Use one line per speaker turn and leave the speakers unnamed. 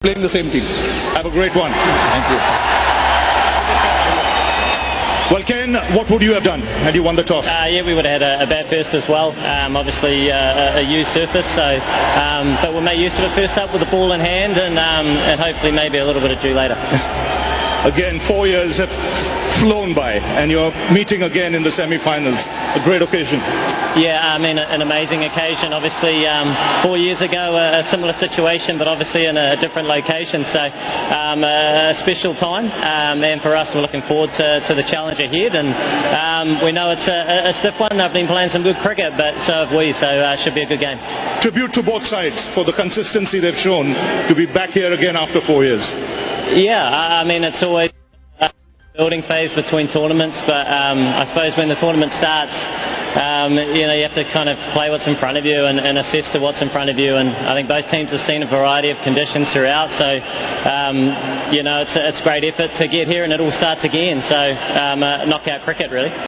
playing the same team.
Have a great one.
Thank you.
Well, Ken, what would you have done had you won the toss?
Yeah, we would have had a bat first as well. Obviously, a used surface, so but we'll make use of it first up with the ball in hand, and hopefully maybe a little bit of dew later.
Again, 4 years have flown by, and you're meeting again in the semi-finals. A great occasion.
Yeah, I mean, an amazing occasion. Obviously, 4 years ago, a similar situation, but obviously in a different location. So, a special time, and for us, we're looking forward to the challenge ahead. And we know it's a stiff one. They've been playing some good cricket, but so have we. So, it should be a good game.
Tribute to both sides for the consistency they've shown to be back here again after 4 years.
Yeah, I mean, it's always a building phase between tournaments, but I suppose when the tournament starts, you have to kind of play what's in front of you and assess to what's in front of you. And I think both teams have seen a variety of conditions throughout. So, it's great effort to get here, and it all starts again. So, knockout cricket, really.